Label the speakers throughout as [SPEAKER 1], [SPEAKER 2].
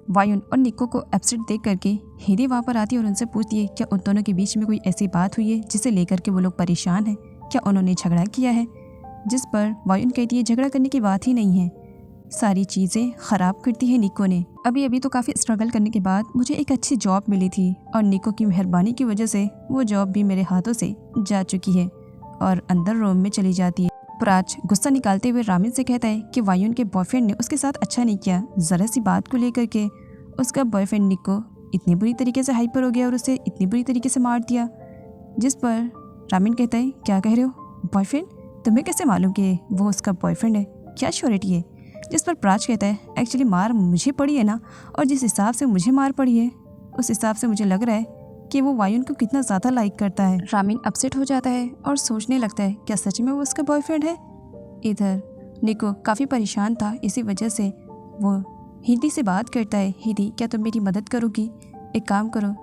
[SPEAKER 1] वायुन और निको को अपसेट देख करके हिदी वहाँ पर आती है और उनसे पूछती है क्या उन दोनों के बीच में कोई ऐसी बात हुई है जिसे लेकर के वो लोग परेशान हैं, क्या उन्होंने झगड़ा किया है। जिस पर वायुन कहती है झगड़ा करने की बात ही नहीं है, सारी चीज़ें ख़राब करती है निको ने। अभी अभी तो काफ़ी स्ट्रगल करने के बाद मुझे एक अच्छी जॉब मिली थी और निको की मेहरबानी की वजह से वो जॉब भी मेरे हाथों से जा चुकी है। और अंदर रूम में चली जाती है। प्राच गुस्सा निकालते हुए रामिन से कहता है कि वायुन के बॉयफ्रेंड ने उसके साथ अच्छा नहीं किया। ज़रा सी बात को लेकर के उसका बॉयफ्रेंड निको इतनी बुरी तरीके से हाइपर हो गया और उसे इतनी बुरी तरीके से मार दिया। जिस पर रामिन कहता है क्या कह रहे हो, बॉयफ्रेंड? तुम्हें कैसे मालूम कि वो उसका बॉयफ्रेंड है, क्या श्योरिटी है? जिस पर प्राच कहता है एक्चुअली मार मुझे पड़ी है ना, और जिस हिसाब से मुझे मार पड़ी है उस हिसाब से मुझे लग रहा है कि वो वायुन को कितना ज़्यादा लाइक करता है। रामिन अपसेट हो जाता है और सोचने लगता है क्या सच में वो उसका बॉयफ्रेंड है। इधर निको काफ़ी परेशान था, इसी वजह से वो हिदी से बात करता है। हिदी क्या तुम मेरी मदद करोगी? एक काम करो,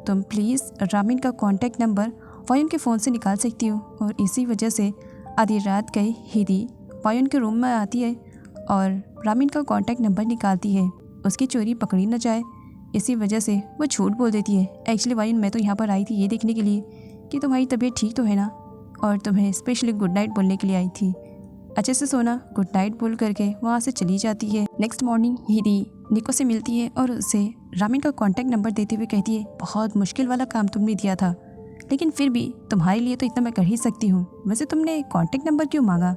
[SPEAKER 1] तुम प्लीज़ रामिन का कॉन्टैक्ट नंबर वायुन के फ़ोन से निकाल सकती हो। और इसी वजह से आधी रात गई हिदी वायुन के रूम में आती है और रामिन का कॉन्टैक्ट नंबर निकालती है, उसकी चोरी पकड़ी न जाए। इसी वजह से वो झूठ बोल देती है एक्चुअली वायुन मैं तो यहाँ पर आई थी ये देखने के लिए कि तुम्हारी तबीयत ठीक तो है ना, और तुम्हें स्पेशली गुड नाइट बोलने के लिए आई थी, अच्छे से सोना, गुड नाइट बोल करके वहाँ से चली जाती है। नेक्स्ट मॉर्निंग हिदी निको से मिलती है और उसे रामिन का कॉन्टैक्ट नंबर देते हुए कहती है बहुत मुश्किल वाला काम तुमने दिया था, लेकिन फिर भी तुम्हारे लिए तो इतना मैं कर ही सकती हूँ, वैसे तुमने कॉन्टैक्ट नंबर क्यों मांगा?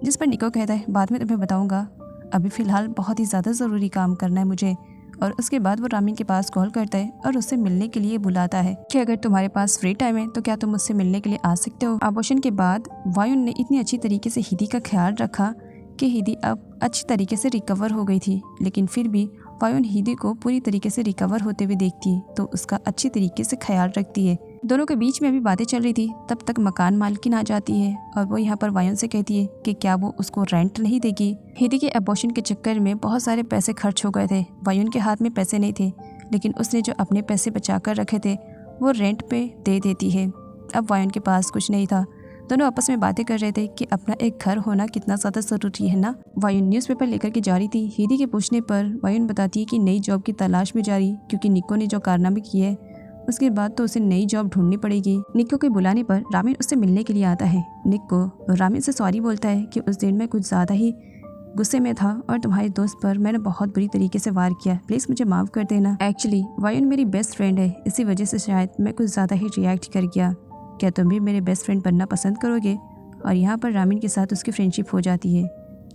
[SPEAKER 1] जिस पर निको कहता है बाद में तुम्हें बताऊँगा, अभी फ़िलहाल बहुत ही ज़्यादा ज़रूरी काम करना है मुझे। और उसके बाद वो रामिन के पास कॉल करता है और उससे मिलने के लिए बुलाता है कि अगर तुम्हारे पास फ्री टाइम है तो क्या तुम मुझसे मिलने के लिए आ सकते हो। आभूषण के बाद वायुन ने इतनी अच्छी तरीके से हिदी का ख्याल रखा कि हिदी अब अच्छी तरीके से रिकवर हो गई थी, लेकिन फिर भी वायुन हिदी को पूरी तरीके से रिकवर होते हुए देखती है तो उसका अच्छी तरीके से ख्याल रखती है। दोनों के बीच में अभी बातें चल रही थी, तब तक मकान मालकिन आ जाती है और वो यहाँ पर वायुन से कहती है कि क्या वो उसको रेंट नहीं देगी। हिदी के अबॉर्शन के चक्कर में बहुत सारे पैसे खर्च हो गए थे, वायुन के हाथ में पैसे नहीं थे, लेकिन उसने जो अपने पैसे बचा कर रखे थे वो रेंट पे दे देती है। अब वायुन के पास कुछ नहीं था, दोनों आपस में बातें कर रहे थे कि अपना एक घर होना कितना ज़्यादा ज़रूरी है ना। वायुन न्यूज़पेपर लेकर के जा रही थी। हिदी के पूछने पर वायुन बताती है कि नई जॉब की तलाश में जा रही, क्योंकि निको ने जो कारनामे किए है उसके बाद तो उसे नई जॉब ढूंढनी पड़ेगी। निको के बुलाने पर रामिन उससे मिलने के लिए आता है। निको रामिन से सॉरी बोलता है कि उस दिन मैं कुछ ज़्यादा ही गुस्से में था और तुम्हारे दोस्त पर मैंने बहुत बुरी तरीके से वार किया, प्लीज़ मुझे माफ़ कर देना। एक्चुअली वायुन मेरी बेस्ट फ्रेंड है, इसी वजह से शायद मैं कुछ ज़्यादा ही रिएक्ट कर गया। क्या तुम भी मेरे बेस्ट फ्रेंड बनना पसंद करोगे? और यहाँ पर रामिन के साथ उसकी फ्रेंडशिप हो जाती है,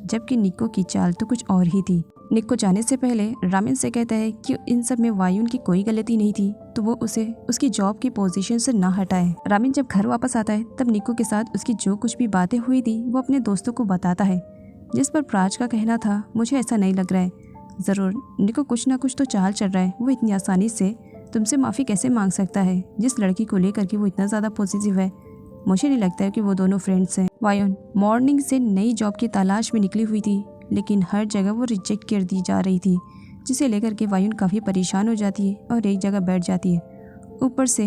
[SPEAKER 1] जबकि निको की चाल तो कुछ और ही थी। निको जाने से पहले रामिन से कहता है कि इन सब में वायुन की कोई गलती नहीं थी, तो वो उसे उसकी जॉब की पोजीशन से ना हटाए। रामिन जब घर वापस आता है तब निको के साथ उसकी जो कुछ भी बातें हुई थी वो अपने दोस्तों को बताता है, जिस पर प्राच का कहना था मुझे ऐसा नहीं लग रहा है, ज़रूर निको कुछ ना कुछ तो चाल चल रहा है, वो इतनी आसानी से तुमसे माफ़ी कैसे मांग सकता है जिस लड़की को लेकर के वो इतना ज़्यादा पॉजिटिव है। मुझे नहीं लगता है कि वो दोनों फ्रेंड्स हैं। वायुन मॉर्निंग से नई जॉब की तलाश में निकली हुई थी, लेकिन हर जगह वो रिजेक्ट कर दी जा रही थी, जिसे लेकर के वायुन काफ़ी परेशान हो जाती है और एक जगह बैठ जाती है। ऊपर से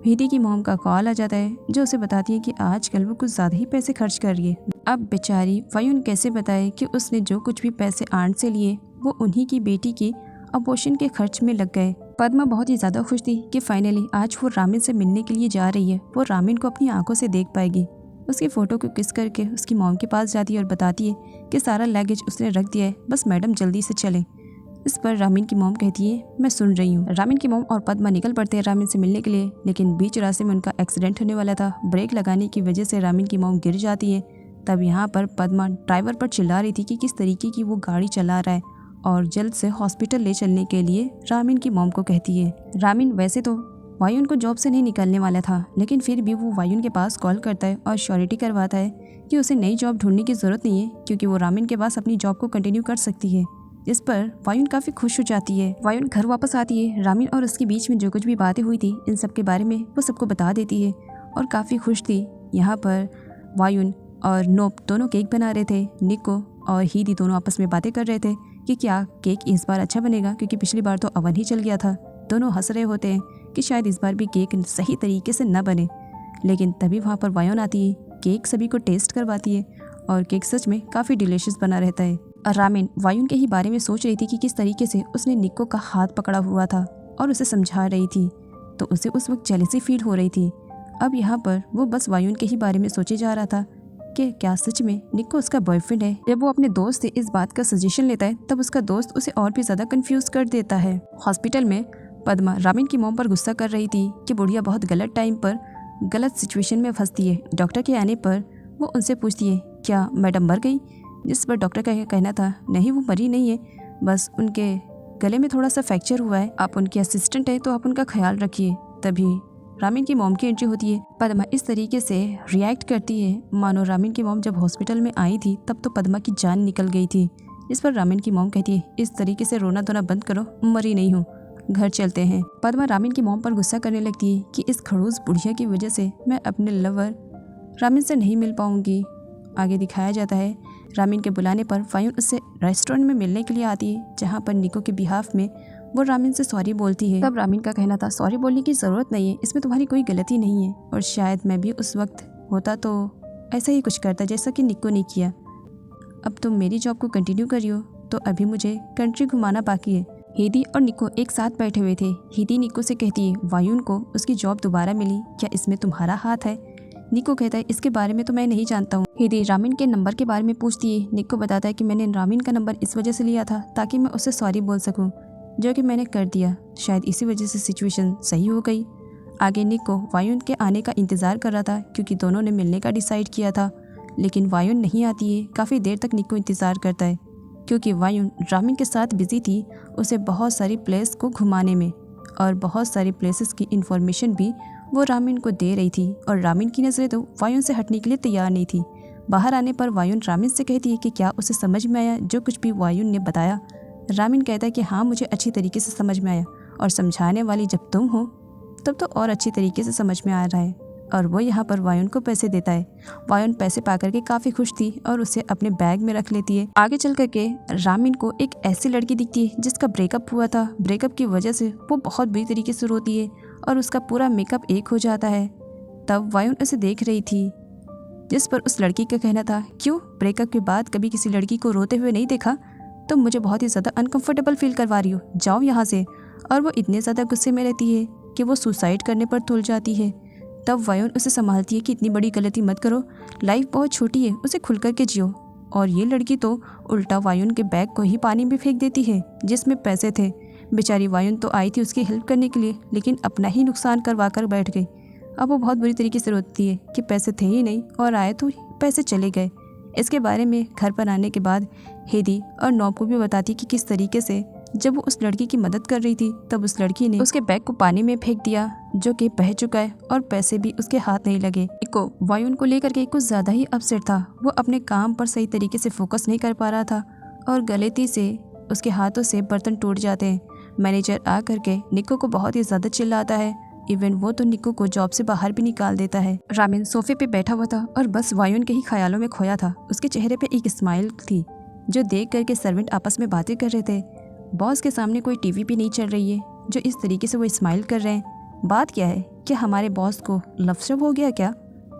[SPEAKER 1] हिदी की मॉम का कॉल आ जाता है जो उसे बताती है कि आजकल वो कुछ ज़्यादा ही पैसे खर्च कर रही है। अब बेचारी वायुन कैसे बताए कि उसने जो कुछ भी पैसे आंट से लिए वो उन्हीं की बेटी की अबॉर्शन के खर्च में लग गए। पद्मा बहुत ही ज़्यादा खुश थी कि फाइनली आज वो रामिन से मिलने के लिए जा रही है, वो रामिन को अपनी आंखों से देख पाएगी। उसकी फ़ोटो को किस करके उसकी मॉम के पास जाती है और बताती है कि सारा लगेज उसने रख दिया है, बस मैडम जल्दी से चलें। इस पर रामिन की मॉम कहती है मैं सुन रही हूँ। रामिन की मॉम और पद्मा निकल पड़ते हैं रामिन से मिलने के लिए, लेकिन बीच रास्ते में उनका एक्सीडेंट होने वाला था। ब्रेक लगाने की वजह से रामिन की मॉम गिर जाती है। तब यहाँ पर पद्मा ड्राइवर पर चिल्ला रही थी कि किस तरीके की वो गाड़ी चला रहा है और जल्द से हॉस्पिटल ले चलने के लिए रामिन की मॉम को कहती है। रामिन वैसे तो वायुन को जॉब से नहीं निकलने वाला था, लेकिन फिर भी वो वायुन के पास कॉल करता है और श्योरिटी करवाता है कि उसे नई जॉब ढूंढने की ज़रूरत नहीं है, क्योंकि वो रामिन के पास अपनी जॉब को कंटिन्यू कर सकती है। इस पर वायुन काफ़ी खुश हो जाती है। वायुन घर वापस आती है। रामिन और उसके बीच में जो कुछ भी बातें हुई थी इन सब के बारे में वो सबको बता देती है और काफ़ी खुश थी। यहाँ पर वायुन और नोप दोनों केक बना रहे थे। निको और हिदी दोनों आपस में बातें कर रहे थे कि क्या केक इस बार अच्छा बनेगा, क्योंकि पिछली बार तो ओवन ही चल गया था। दोनों हंस रहे होते हैं कि शायद इस बार भी केक सही तरीके से न बने, लेकिन तभी वहाँ पर वायुन आती है, केक सभी को टेस्ट करवाती है और केक सच में काफ़ी डिलीशियस बना रहता है। रामिन वायुन के ही बारे में सोच रही थी कि किस तरीके से उसने निको का हाथ पकड़ा हुआ था और उसे समझा रही थी, तो उसे उस वक्त जेलसी फील हो रही थी। अब यहाँ पर वो बस वायुन के ही बारे में सोचे जा रहा था कि क्या सच में निको उसका बॉयफ्रेंड है। जब वो अपने दोस्त से इस बात का सजेशन लेता है तब उसका दोस्त उसे और भी ज़्यादा कंफ्यूज कर देता है। हॉस्पिटल में पद्मा रामिन की मॉम पर गुस्सा कर रही थी कि बुढ़िया बहुत गलत टाइम पर गलत सिचुएशन में फंसती है। डॉक्टर के आने पर वो उनसे पूछती है क्या मैडम मर गई, जिस पर डॉक्टर का कहना था नहीं वो मरी नहीं है, बस उनके गले में थोड़ा सा फ्रैक्चर हुआ है, आप उनके असिस्टेंट है तो आप उनका ख्याल रखिए। तभी रामिन की मॉम की एंट्री होती है। पद्मा इस तरीके से रिएक्ट करती है मानो रामिन की मॉम जब हॉस्पिटल में आई थी तब तो पद्मा की जान निकल गई थी। इस पर रामिन की मॉम कहती है इस तरीके से रोना धोना बंद करो, मरी नहीं हूँ, घर चलते हैं। पद्मा रामिन की मॉम पर गुस्सा करने लगती है कि इस खड़ूस बुढ़िया की वजह से मैं अपने लवर रामिन से नहीं मिल पाऊंगी। आगे दिखाया जाता है रामिन के बुलाने पर वायुन उससे रेस्टोरेंट में मिलने के लिए आती है, जहाँ पर निको के बिहाफ में वो रामिन से सॉरी बोलती है। तब रामिन का कहना था सॉरी बोलने की ज़रूरत नहीं है, इसमें तुम्हारी कोई गलती नहीं है, और शायद मैं भी उस वक्त होता तो ऐसा ही कुछ करता जैसा कि निको ने किया। अब तुम मेरी जॉब को कंटिन्यू करियो, तो अभी मुझे कंट्री घुमाना बाकी है। हेदी और निको एक साथ बैठे हुए थे। हेदी निको से कहती है वायुन को उसकी जॉब दोबारा मिली, क्या इसमें तुम्हारा हाथ है? निको कहता है इसके बारे में तो मैं नहीं जानता हूँ। हेदी रामिन के नंबर के बारे में पूछती है। निको बताता है कि मैंने रामिन का नंबर इस वजह से लिया था ताकि मैं उससे सॉरी बोल सकूँ, जो कि मैंने कर दिया, शायद इसी वजह से सिचुएशन सही हो गई। आगे निको वायुन के आने का इंतज़ार कर रहा था क्योंकि दोनों ने मिलने का डिसाइड किया था, लेकिन वायुन नहीं आती है। काफ़ी देर तक निको इंतज़ार करता है क्योंकि वायुन रामिन के साथ बिजी थी, उसे बहुत सारी प्लेस को घुमाने में, और बहुत सारी प्लेसेस की इन्फॉर्मेशन भी वो रामिन को दे रही थी, और रामिन की नज़रें तो वायुन से हटने के लिए तैयार नहीं थी। बाहर आने पर वायुन रामिन से कहती है कि क्या उसे समझ में आया जो कुछ भी वायुन ने बताया। रामिन कहता है कि हाँ मुझे अच्छी तरीके से समझ में आया, और समझाने वाली जब तुम हो तब तो और अच्छी तरीके से समझ में आ रहा है। और वो यहाँ पर वायुन को पैसे देता है। वायुन पैसे पा करके काफ़ी खुश थी और उसे अपने बैग में रख लेती है। आगे चल करके रामिन को एक ऐसी लड़की दिखती है जिसका ब्रेकअप हुआ था। ब्रेकअप की वजह से वो बहुत बुरी तरीके से रोती है और उसका पूरा मेकअप एक हो जाता है। तब वायुन उसे देख रही थी, जिस पर उस लड़की का कहना था क्यों ब्रेकअप के बाद कभी किसी लड़की को रोते हुए नहीं देखा, तुम मुझे बहुत ही ज़्यादा अनकंफर्टेबल फील करवा रही हो, जाओ यहाँ से। और वो इतने ज़्यादा गुस्से में रहती है कि वो सुसाइड करने पर तुल जाती है। तब वायुन उसे संभालती है कि इतनी बड़ी गलती मत करो, लाइफ बहुत छोटी है, उसे खुल कर के जियो। और ये लड़की तो उल्टा वायुन के बैग को ही पानी में फेंक देती है जिसमें पैसे थे। बेचारी वायुन तो आई थी उसकी हेल्प करने के लिए, लेकिन अपना ही नुकसान करवा कर बैठ गई। अब वो बहुत बुरी तरीके से रोती है कि पैसे थे ही नहीं और आए तो पैसे चले गए। इसके बारे में घर पर आने के बाद हेदी और नॉब को भी बताती कि किस तरीके से जब वो उस लड़की की मदद कर रही थी तब उस लड़की ने उसके बैग को पानी में फेंक दिया जो कि बह चुका है और पैसे भी उसके हाथ नहीं लगे। निको वायुन को लेकर के कुछ ज़्यादा ही अपसेट था। वो अपने काम पर सही तरीके से फोकस नहीं कर पा रहा था और गलती से उसके हाथों से बर्तन टूट जाते हैं। मैनेजर आ करके निको को बहुत ही ज़्यादा चिल्लाता है। इवन वो तो निको को जॉब से बाहर भी निकाल देता है। रामिन सोफे पे बैठा हुआ था और बस वायुन के ही ख्यालों में खोया था। उसके चेहरे पे एक स्माइल थी जो देख करके सर्वेंट आपस में बातें कर रहे थे। बॉस के सामने कोई टीवी भी नहीं चल रही है जो इस तरीके से वो स्माइल कर रहे हैं। बात क्या है, क्या हमारे बॉस को लव शव हो गया क्या?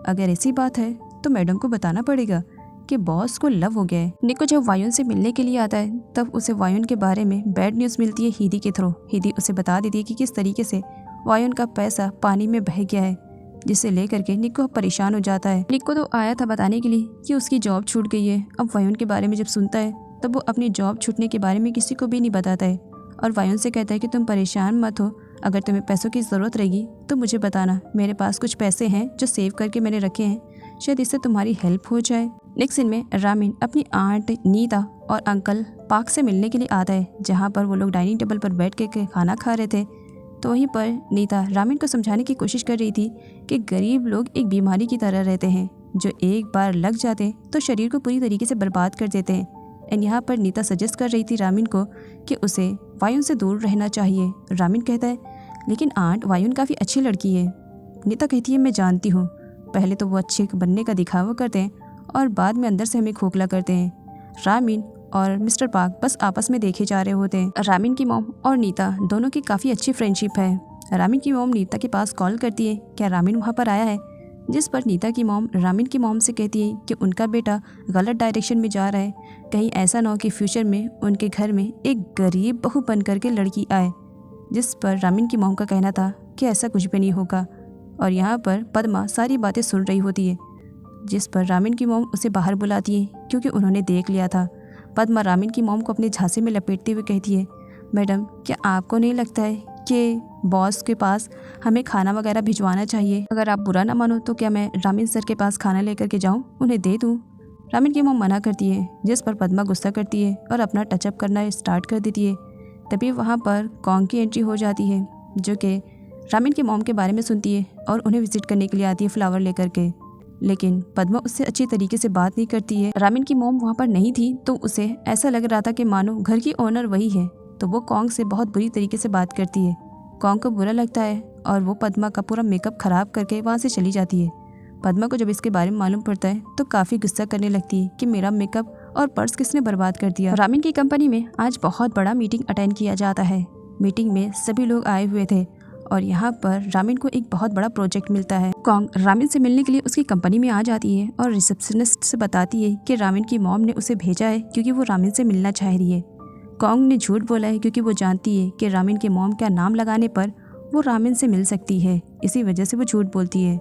[SPEAKER 1] अगर ऐसी बात है तो मैडम को बताना पड़ेगा कि बॉस को लव हो गया है। निको जब वायुन से मिलने के लिए आता है तब उसे वायुन के बारे में बैड न्यूज़ मिलती है हेदी के थ्रू। हेदी उसे बता देती है कि किस तरीके से वायुन का पैसा पानी में बह गया है, जिसे लेकर के निको परेशान हो जाता है। निको तो आया था बताने के लिए कि उसकी जॉब छूट गई है। अब वायुन के बारे में जब सुनता है तब वो अपनी जॉब छूटने के बारे में किसी को भी नहीं बताता है और वायुन से कहता है कि तुम परेशान मत हो, अगर तुम्हें पैसों की ज़रूरत रहेगी तो मुझे बताना, मेरे पास कुछ पैसे हैं जो सेव करके मैंने रखे हैं, शायद इससे तुम्हारी हेल्प हो जाए। नेक्स्ट सीन में रामिन अपनी आंट नीता और अंकल पाक से मिलने के लिए आता है, जहाँ पर वो लोग डाइनिंग टेबल पर बैठ के खाना खा रहे थे। तो वहीं पर नीता रामिन को समझाने की कोशिश कर रही थी कि गरीब लोग एक बीमारी की तरह रहते हैं जो एक बार लग जाते हैं तो शरीर को पूरी तरीके से बर्बाद कर देते हैं। एंड यहाँ पर नीता सजेस्ट कर रही थी रामिन को कि उसे वायुन से दूर रहना चाहिए। रामिन कहता है लेकिन आंट वायुन काफ़ी अच्छी लड़की है। नीता कहती है मैं जानती हूँ, पहले तो वो अच्छे बनने का दिखावा करते हैं और बाद में अंदर से हमें खोखला करते हैं। रामिन और मिस्टर पार्क बस आपस में देखे जा रहे होते हैं। रामिन की मॉम और नीता दोनों की काफ़ी अच्छी फ्रेंडशिप है। रामिन की मॉम नीता के पास कॉल करती है क्या रामिन वहाँ पर आया है, जिस पर नीता की मॉम रामिन की मॉम से कहती है कि उनका बेटा गलत डायरेक्शन में जा रहा है, कहीं ऐसा ना हो कि फ्यूचर में उनके घर में एक गरीब बहू बन करके लड़की आए। जिस पर रामिन की मॉम का कहना था कि ऐसा कुछ भी नहीं होगा। और यहाँ पर पद्मा सारी बातें सुन रही होती है, जिस पर रामिन की मॉम उसे बाहर बुलाती है क्योंकि उन्होंने देख लिया था। पद्मा रामिन की मॉम को अपने झांसे में लपेटते हुए कहती है, मैडम क्या आपको नहीं लगता है कि बॉस के पास हमें खाना वगैरह भिजवाना चाहिए? अगर आप बुरा ना मानो तो क्या मैं रामिन सर के पास खाना लेकर के जाऊं, उन्हें दे दूं? रामिन की मॉम मना करती है, जिस पर पद्मा गुस्सा करती है और अपना टचअप करना स्टार्ट कर देती है। तभी वहाँ पर कॉन्ग की एंट्री हो जाती है, जो कि रामिन की मॉम के बारे में सुनती है और उन्हें विजिट करने के लिए आती है फ्लावर लेकर के। लेकिन पद्मा उससे अच्छी तरीके से बात नहीं करती है। रामिन की मॉम वहाँ पर नहीं थी तो उसे ऐसा लग रहा था कि मानो घर की ओनर वही है, तो वो कॉन्ग से बहुत बुरी तरीके से बात करती है। कॉन्ग को बुरा लगता है और वो पद्मा का पूरा मेकअप खराब करके वहाँ से चली जाती है। पद्मा को जब इसके बारे में मालूम पड़ता है तो काफ़ी गुस्सा करने लगती है कि मेरा मेकअप और पर्स किसने बर्बाद कर दिया। रामिन की कंपनी में आज बहुत बड़ा मीटिंग अटेंड किया जाता है। मीटिंग में सभी लोग आए हुए थे और यहाँ पर रामिन को एक बहुत बड़ा प्रोजेक्ट मिलता है। कॉन्ग रामिन से मिलने के लिए उसकी कंपनी में आ जाती है और रिसेप्शनिस्ट से बताती है कि रामिन की मॉम ने उसे भेजा है क्योंकि वो रामिन से मिलना चाह रही है। कॉन्ग ने झूठ बोला है क्योंकि वो जानती है कि रामिन के मॉम का नाम लगाने पर वो रामिन से मिल सकती है, इसी वजह से वो झूठ बोलती है।